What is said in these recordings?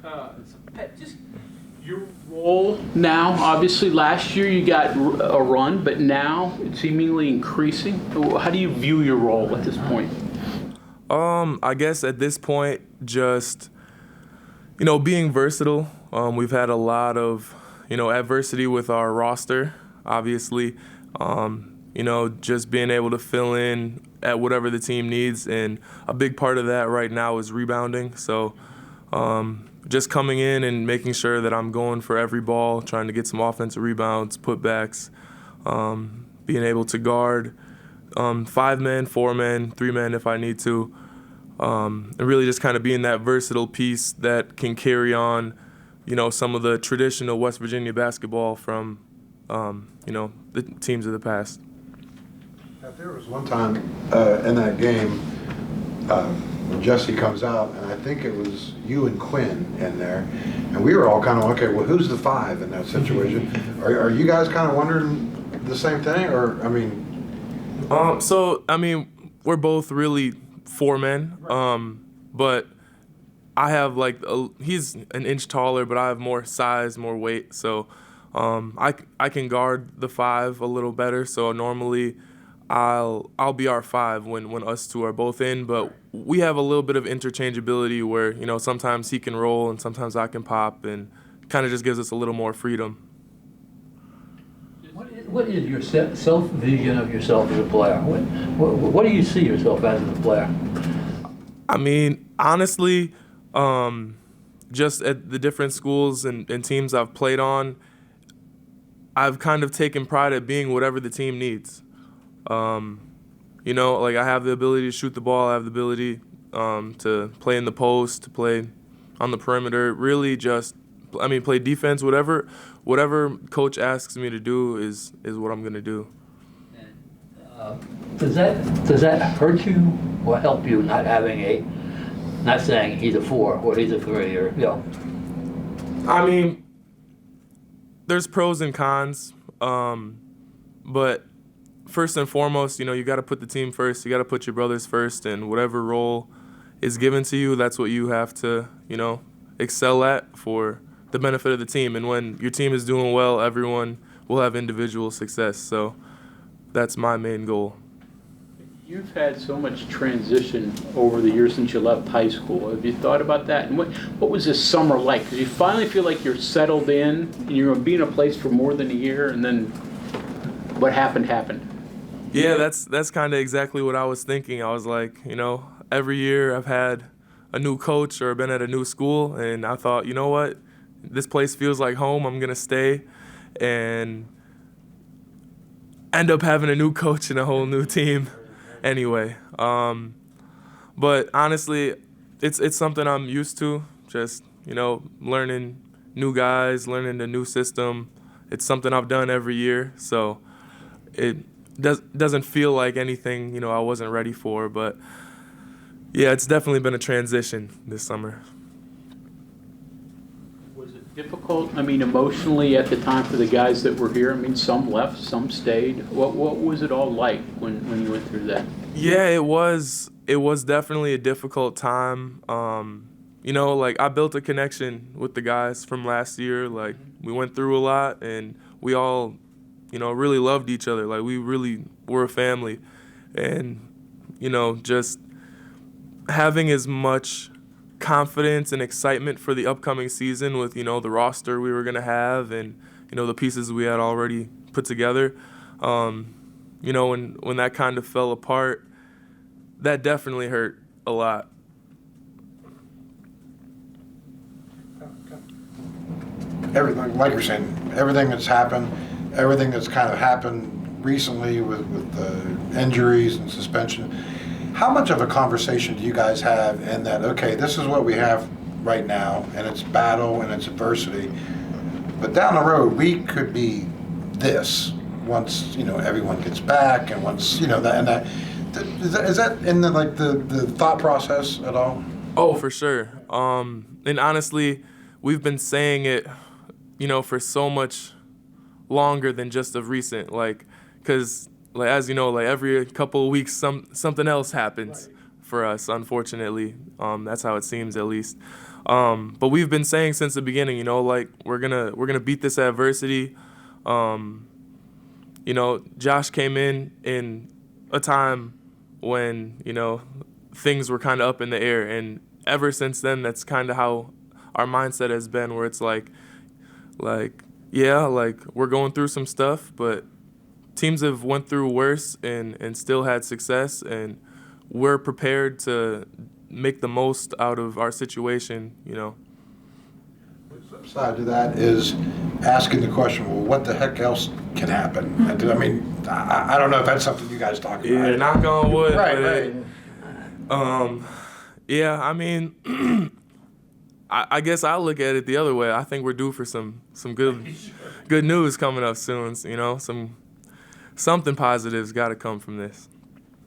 Pat, just your role now, obviously last year you got a run, but now it's seemingly increasing. How do you view your role at this point? I guess at this point, just, being versatile. We've had a lot of, adversity with our roster, obviously. Just being able to fill in at whatever the team needs. And a big part of that right now is rebounding. So just coming in and making sure that I'm going for every ball, trying to get some offensive rebounds, putbacks, being able to guard 5 men, 4 men, 3 men if I need to. And really just kind of being that versatile piece that can carry on, some of the traditional West Virginia basketball from, the teams of the past. There was one time in that game when Jesse comes out, and I think it was you and Quinn in there, and we were all kind of, okay, well, who's the 5 in that situation? Are you guys kind of wondering the same thing, or, I mean? We're both really 4 men, but I have he's an inch taller, but I have more size, more weight, so I can guard the 5 a little better. So normally I'll be our 5 when us two are both in, but we have a little bit of interchangeability where sometimes he can roll and sometimes I can pop, and kind of just gives us a little more freedom. What is your self-vision of yourself as a player? What do you see yourself as a player? Honestly, just at the different schools and teams I've played on, I've kind of taken pride at being whatever the team needs. I have the ability to shoot the ball, I have the ability to play in the post, to play on the perimeter, really just, play defense, whatever coach asks me to do is what I'm going to do. Does that hurt you or help you not saying he's a 4 or he's a 3 or, There's pros and cons, but first and foremost, you got to put the team first. You got to put your brothers first, and whatever role is given to you, that's what you have to, excel at for the benefit of the team. And when your team is doing well, everyone will have individual success. So that's my main goal. You've had so much transition over the years since you left high school. Have you thought about that? And what was this summer like? Because you finally feel like you're settled in, and you're going to be in a place for more than a year, and then what happened. Yeah, that's kind of exactly what I was thinking. I was like, every year I've had a new coach or been at a new school, and I thought, you know what? This place feels like home. I'm going to stay and end up having a new coach and a whole new team anyway. But honestly, it's something I'm used to, just, learning new guys, learning the new system. It's something I've done every year, so it doesn't feel like anything, I wasn't ready for. But, yeah, it's definitely been a transition this summer. Was it difficult, emotionally at the time for the guys that were here? Some left, some stayed. What was it all like when you went through that? Yeah, it was definitely a difficult time. I built a connection with the guys from last year. We went through a lot, and we all, really loved each other. We really were a family. And, just having as much confidence and excitement for the upcoming season with, the roster we were going to have and, the pieces we had already put together. When that kind of fell apart, that definitely hurt a lot. Everything, like you're saying, everything that's happened, everything that's kind of happened recently with the injuries and suspension, how much of a conversation do you guys have in that, okay, this is what we have right now, and it's battle and it's adversity, but down the road we could be this once everyone gets back, and once that is that in the thought process at all? Oh, for sure. And honestly, we've been saying it for so much longer than just of recent, because as every couple of weeks something else happens for us, unfortunately. That's how it seems, at least. But we've been saying since the beginning, you know, like we're gonna beat this adversity. You know, Josh came in a time when, you know, things were kind of up in the air, and ever since then, that's kind of how our mindset has been, where it's like yeah, like we're going through some stuff, but teams have went through worse and still had success, and we're prepared to make the most out of our situation, you know. The flip side to that is asking the question, well, what the heck else can happen? I mean, I don't know if that's something you guys talk about. Yeah, knock on wood. Right, right. Yeah, I mean, I guess I'll look at it the other way. I think we're due for some good news coming up soon. You know, something positive's got to come from this.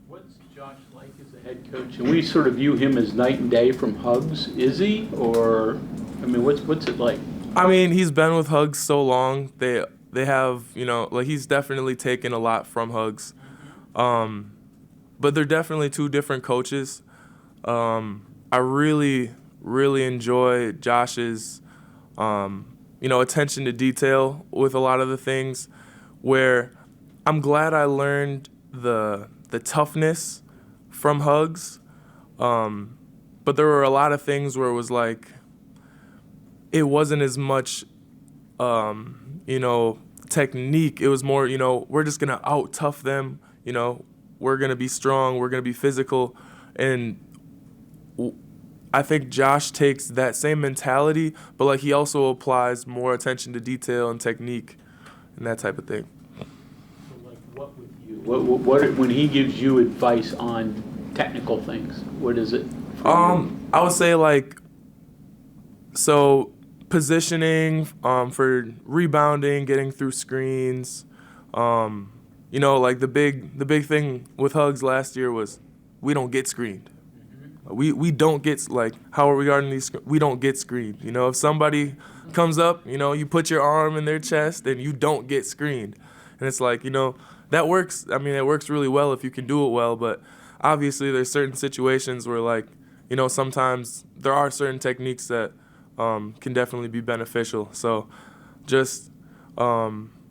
What's Josh like as a head coach? And we sort of view him as night and day from Hugs. Is he? Or, I mean, what's it like? I mean, he's been with Hugs so long. They have, you know, like he's definitely taken a lot from Hugs. But they're definitely two different coaches. I really enjoy Josh's, you know, attention to detail with a lot of the things, where I'm glad I learned the toughness from Hugs. But there were a lot of things where it was like, it wasn't as much, you know, technique. It was more, you know, we're just going to out-tough them. You know, we're going to be strong. We're going to be physical. And I think Josh takes that same mentality, but like he also applies more attention to detail and technique and that type of thing. So, like, what with you? What when he gives you advice on technical things, what is it? I would say like, so positioning, for rebounding, getting through screens. You know, like the big thing with Hugs last year was we don't get screened. We don't get, like, how are we guarding these? We don't get screened. You know, if somebody comes up, you know, you put your arm in their chest and you don't get screened. And it's like, you know, that works. I mean, it works really well if you can do it well, but obviously there's certain situations where, like, you know, sometimes there are certain techniques that can definitely be beneficial. So just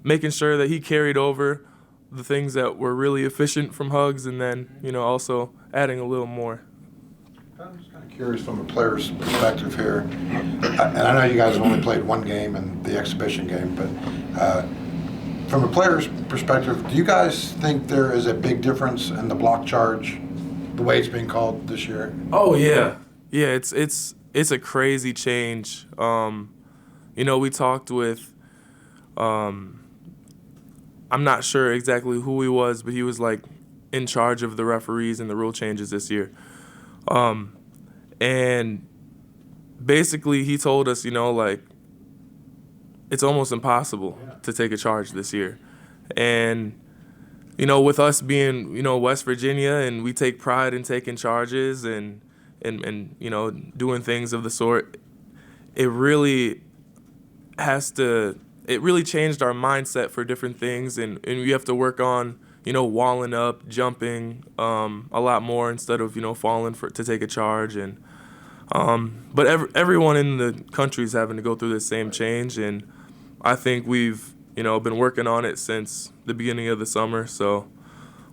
making sure that he carried over the things that were really efficient from Hugs, and then, you know, also adding a little more. I'm just kind of curious from a player's perspective here, and I know you guys have only played one game and the exhibition game, but from a player's perspective, do you guys think there is a big difference in the block charge, the way it's being called this year? Oh yeah, yeah. It's a crazy change. You know, we talked with, I'm not sure exactly who he was, but he was like in charge of the referees and the rule changes this year. And basically he told us, you know, like, it's almost impossible to take a charge this year. And, you know, with us being, you know, West Virginia, and we take pride in taking charges and you know, doing things of the sort, it really changed our mindset for different things, and we have to work on, you know, walling up, jumping a lot more instead of, you know, falling to take a charge. And but everyone in the country is having to go through this same change, and I think we've, you know, been working on it since the beginning of the summer. So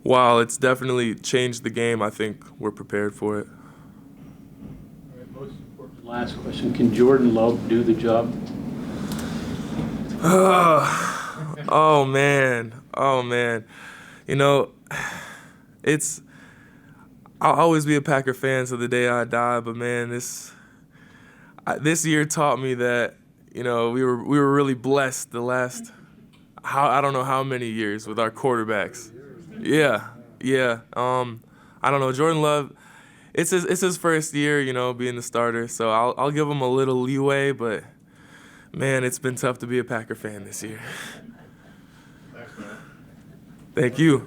while it's definitely changed the game, I think we're prepared for it. All right, most important last question: can Jordan Love do the job? Oh man. You know, I'll always be a Packer fan to the day I die, but man, this year taught me that, you know, we were really blessed the last, I don't know how many years with our quarterbacks. Yeah. I don't know, Jordan Love, it's his first year, you know, being the starter, so I'll give him a little leeway, but man, it's been tough to be a Packer fan this year. Thank you.